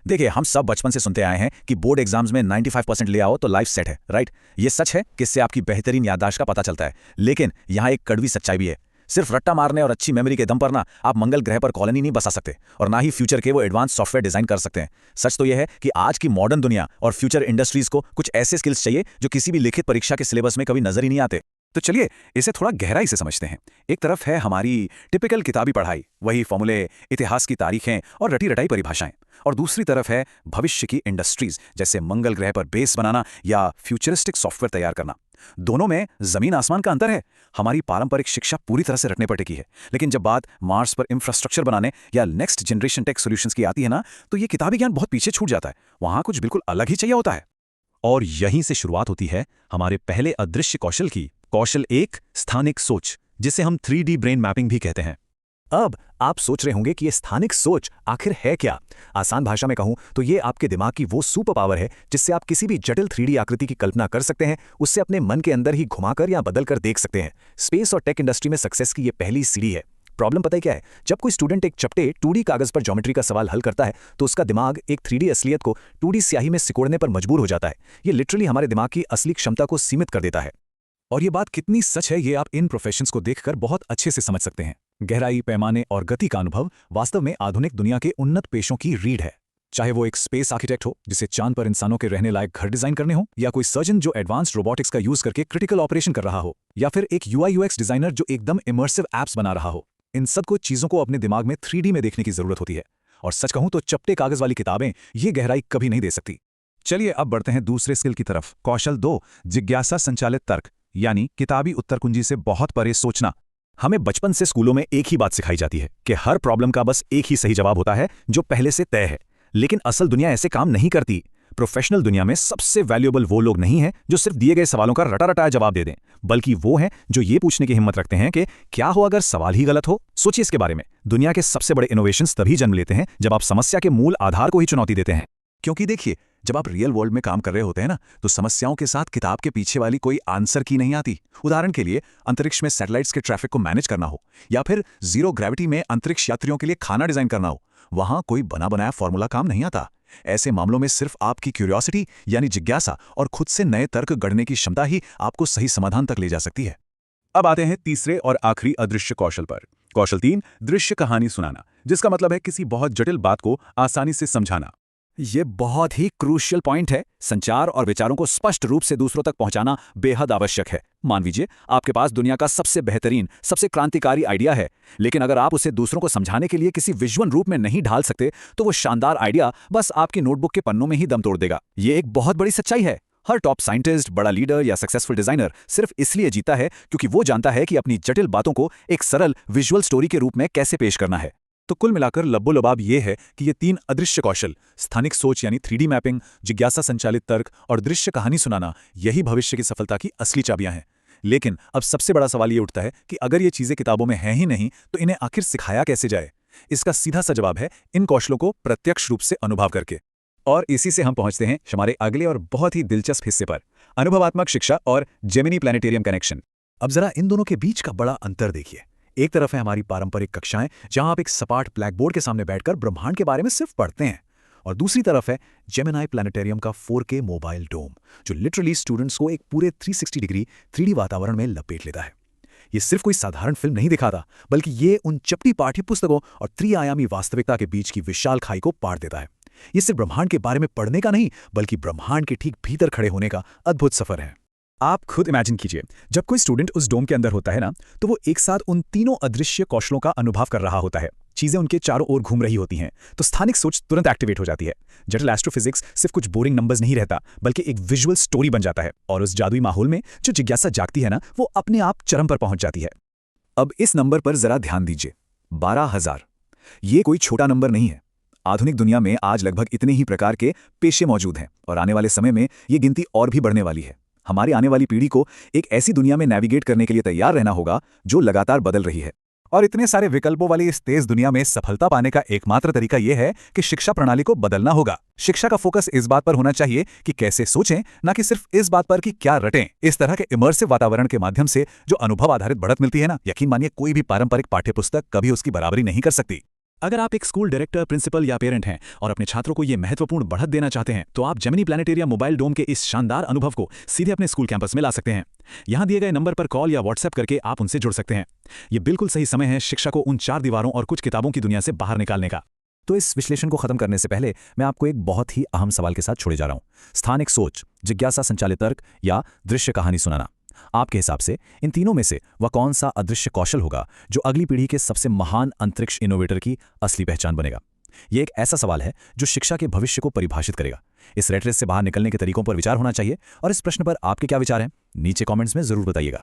देखिए, हम सब बचपन से सुनते आए हैं कि बोर्ड एग्जाम्स में 95% ले आओ तो लाइफ सेट है, राइट। ये सच है कि इससे आपकी बेहतरीन याददाश्त का पता चलता है, लेकिन यहाँ एक कड़वी सच्चाई भी है। सिर्फ रट्टा मारने और अच्छी मेमोरी के दम पर ना आप मंगल ग्रह पर कॉलोनी नहीं बसा सकते, और ना ही फ्यूचर के वो एडवांस सॉफ्टवेयर डिजाइन कर सकते हैं। सच तो यह है कि आज की मॉडर्न दुनिया और फ्यूचर इंडस्ट्रीज को कुछ ऐसे स्किल्स चाहिए जो किसी भी लिखित परीक्षा के सिलेबस में कभी नजर ही नहीं आते। तो चलिए इसे थोड़ा गहराई से समझते हैं। एक तरफ है हमारी टिपिकल किताबी पढ़ाई, वही फॉर्मूले, इतिहास की तारीखें और रटी रटाई परिभाषाएं, और दूसरी तरफ है भविष्य की इंडस्ट्रीज, जैसे मंगल ग्रह पर बेस बनाना या फ्यूचरिस्टिक सॉफ्टवेयर तैयार करना। दोनों में जमीन आसमान का अंतर है। हमारी पारंपरिक शिक्षा पूरी तरह से रटने पर टिकी है, लेकिन जब बात मार्स पर इंफ्रास्ट्रक्चर बनाने या नेक्स्ट जनरेशन टेक सॉल्यूशंस की आती है ना, तो ये किताबी ज्ञान बहुत पीछे छूट जाता है। वहां कुछ बिल्कुल अलग ही चाहिए होता है। और यहीं से शुरुआत होती है हमारे पहले अदृश्य कौशल की। कौशल एक, स्थानिक सोच, जिसे हम 3D ब्रेन मैपिंग भी कहते हैं। अब आप सोच रहे होंगे कि ये स्थानिक सोच आखिर है क्या। आसान भाषा में कहूं तो ये आपके दिमाग की वो सुपर पावर है जिससे आप किसी भी जटिल 3D आकृति की कल्पना कर सकते हैं, उससे अपने मन के अंदर ही घुमाकर या बदलकर देख सकते हैं। स्पेस और टेक इंडस्ट्री में सक्सेस की ये पहली सीढ़ी है। प्रॉब्लम पता है क्या है? जब कोई स्टूडेंट एक चपटे 2D कागज पर ज्योमेट्री का सवाल हल करता है तो उसका दिमाग एक 3D असलियत को 2D स्याही में सिकोड़ने पर मजबूर हो जाता है। ये लिटरली हमारे दिमाग की असली क्षमता को सीमित कर देता है। और ये बात कितनी सच है, ये आप इन प्रोफेशंस को देखकर बहुत अच्छे से समझ सकते हैं। गहराई, पैमाने और गति का अनुभव वास्तव में आधुनिक दुनिया के उन्नत पेशों की रीढ़ है। चाहे वो एक स्पेस आर्किटेक्ट हो जिसे चांद पर इंसानों के रहने लायक घर डिजाइन करने हो, या कोई सर्जन जो एडवांस्ड रोबोटिक्स का यूज करके क्रिटिकल ऑपरेशन कर रहा हो, या फिर एक UI/UX डिजाइनर जो एकदम इमर्सिव एप्स बना रहा हो। इन सब को चीजों को अपने दिमाग में 3D में देखने की जरूरत होती है। और सच कहूं तो चपटे कागज वाली किताबें ये गहराई कभी नहीं दे सकती। चलिए अब बढ़ते हैं दूसरे स्किल की तरफ। कौशल 2, जिज्ञासा संचालित तर्क, यानी किताबी उत्तर कुंजी से बहुत परे सोचना। हमें बचपन से स्कूलों में एक ही बात सिखाई जाती है कि हर प्रॉब्लम का बस एक ही सही जवाब होता है जो पहले से तय है, लेकिन असल दुनिया ऐसे काम नहीं करती। प्रोफेशनल दुनिया में सबसे वैल्यूएबल वो लोग नहीं हैं जो सिर्फ दिए गए सवालों का रटा रटाया जवाब दे दें, बल्कि वो हैं जो ये पूछने की हिम्मत रखते हैं कि क्या हो अगर सवाल ही गलत हो। सोचिए इसके बारे में। दुनिया के सबसे बड़े इनोवेशंस तभी जन्म लेते हैं जब आप समस्या के मूल आधार को ही चुनौती देते हैं। क्योंकि देखिए, जब आप रियल वर्ल्ड में काम कर रहे होते हैं ना, तो समस्याओं के साथ किताब के पीछे वाली कोई आंसर की नहीं आती। उदाहरण के लिए, अंतरिक्ष में सैटेलाइट्स के ट्रैफिक को मैनेज करना हो, या फिर जीरो ग्रेविटी में अंतरिक्ष यात्रियों के लिए खाना डिजाइन करना हो, वहां कोई बना बनाया फॉर्मूला काम नहीं आता। ऐसे मामलों में सिर्फ आपकी क्यूरियोसिटी यानी जिज्ञासा और खुद से नए तर्क गढ़ने की क्षमता ही आपको सही समाधान तक ले जा सकती है। अब आते हैं तीसरे और आखिरी अदृश्य कौशल पर। कौशल 3, दृश्य कहानी सुनाना, जिसका मतलब है किसी बहुत जटिल बात को आसानी से समझाना। ये बहुत ही क्रूशियल पॉइंट है। संचार और विचारों को स्पष्ट रूप से दूसरों तक पहुंचाना बेहद आवश्यक है। मान लीजिए आपके पास दुनिया का सबसे बेहतरीन, सबसे क्रांतिकारी आइडिया है, लेकिन अगर आप उसे दूसरों को समझाने के लिए किसी विजुअल रूप में नहीं ढाल सकते, तो वो शानदार आइडिया बस आपकी नोटबुक के पन्नों में ही दम तोड़ देगा। ये एक बहुत बड़ी सच्चाई है। हर टॉप साइंटिस्ट, बड़ा लीडर या सक्सेसफुल डिजाइनर सिर्फ इसलिए जीता है क्योंकि वो जानता है कि अपनी जटिल बातों को एक सरल विजुअल स्टोरी के रूप में कैसे पेश करना है। तो कुल मिलाकर लब्बो-लबाब ये है कि ये 3 अदृश्य कौशल, स्थानिक सोच यानी 3D मैपिंग, जिज्ञासा संचालित तर्क और दृश्य कहानी सुनाना, यही भविष्य की सफलता की असली चाबियां हैं। लेकिन अब सबसे बड़ा सवाल ये उठता है कि अगर ये चीजें किताबों में हैं ही नहीं, तो इन्हें आखिर सिखाया कैसे जाए? इसका सीधा सा जवाब है इन कौशलों को प्रत्यक्ष रूप से अनुभव करके। और इसी से हम पहुंचते हैं हमारे अगले और बहुत ही दिलचस्प हिस्से पर, अनुभवात्मक शिक्षा और जेमिनी प्लैनेटेरियम कनेक्शन। अब जरा इन दोनों के बीच का बड़ा अंतर देखिए। एक तरफ है हमारी पारंपरिक कक्षाएं जहां आप एक सपाट ब्लैकबोर्ड के सामने बैठकर ब्रह्मांड के बारे में सिर्फ पढ़ते हैं, और दूसरी तरफ है जेमिनी प्लैनेटेरियम का 4K मोबाइल डोम, जो लिटरली स्टूडेंट्स को एक पूरे 360 डिग्री 3D वातावरण में लपेट लेता है। ये सिर्फ कोई साधारण फिल्म नहीं दिखाता, बल्कि ये उन चपटी पाठ्य पुस्तकों और त्रिआयामी वास्तविकता के बीच की विशाल खाई को पार देता है। ये सिर्फ ब्रह्मांड के बारे में पढ़ने का नहीं, बल्कि ब्रह्मांड के ठीक भीतर खड़े होने का अद्भुत सफर है। आप खुद इमेजिन कीजिए, जब कोई स्टूडेंट उस डोम के अंदर होता है ना, तो वो एक साथ उन तीनों अदृश्य कौशलों का अनुभव कर रहा होता है। चीजें उनके चारों ओर घूम रही होती हैं, तो स्थानिक सोच तुरंत एक्टिवेट हो जाती है। जटिल एस्ट्रोफिजिक्स सिर्फ कुछ बोरिंग नंबर्स नहीं रहता, बल्कि एक विजुअल स्टोरी बन जाता है, और उस जादुई माहौल में जो जिज्ञासा जागती है ना, वो अपने आप चरम पर पहुंच जाती है। अब इस नंबर पर जरा ध्यान दीजिए, 12,000। ये कोई छोटा नंबर नहीं है। आधुनिक दुनिया में आज लगभग इतने ही प्रकार के पेशे मौजूद हैं, और आने वाले समय में ये गिनती और भी बढ़ने वाली है। हमारी आने वाली पीढ़ी को एक ऐसी दुनिया में नेविगेट करने के लिए तैयार रहना होगा जो लगातार बदल रही है। और इतने सारे विकल्पों वाली इस तेज दुनिया में सफलता पाने का एकमात्र तरीका यह है कि शिक्षा प्रणाली को बदलना होगा। शिक्षा का फोकस इस बात पर होना चाहिए कि कैसे सोचें, न कि सिर्फ इस बात पर कि क्या रटें। इस तरह के इमर्सिव वातावरण के माध्यम से जो अनुभव आधारित बढ़त मिलती है ना, यकीन मानिए कोई भी पारंपरिक पाठ्यपुस्तक कभी उसकी बराबरी नहीं कर सकती। अगर आप एक स्कूल डायरेक्टर, प्रिंसिपल या पेरेंट हैं और अपने छात्रों को ये महत्वपूर्ण बढ़त देना चाहते हैं, तो आप जेमिनी प्लानिटेरियम मोबाइल डोम के इस शानदार अनुभव को सीधे अपने स्कूल कैंपस में ला सकते हैं। यहां दिए गए नंबर पर कॉल या व्हाट्सएप करके आप उनसे जुड़ सकते हैं। ये बिल्कुल सही समय है शिक्षा को उन 4 दीवारों और कुछ किताबों की दुनिया से बाहर निकालने का। तो इस विश्लेषण को खत्म करने से पहले मैं आपको एक बहुत ही अहम सवाल के साथ छोड़े जा रहा हूं। स्थानिक सोच, जिज्ञासा संचालित तर्क या दृश्य कहानी सुनाना। आपके हिसाब से इन तीनों में से वह कौन सा अदृश्य कौशल होगा जो अगली पीढ़ी के सबसे महान अंतरिक्ष इनोवेटर की असली पहचान बनेगा? यह एक ऐसा सवाल है जो शिक्षा के भविष्य को परिभाषित करेगा। इस रेट रेस से बाहर निकलने के तरीकों पर विचार होना चाहिए और इस प्रश्न पर आपके क्या विचार हैं, नीचे कमेंट्स में जरूर बताइएगा।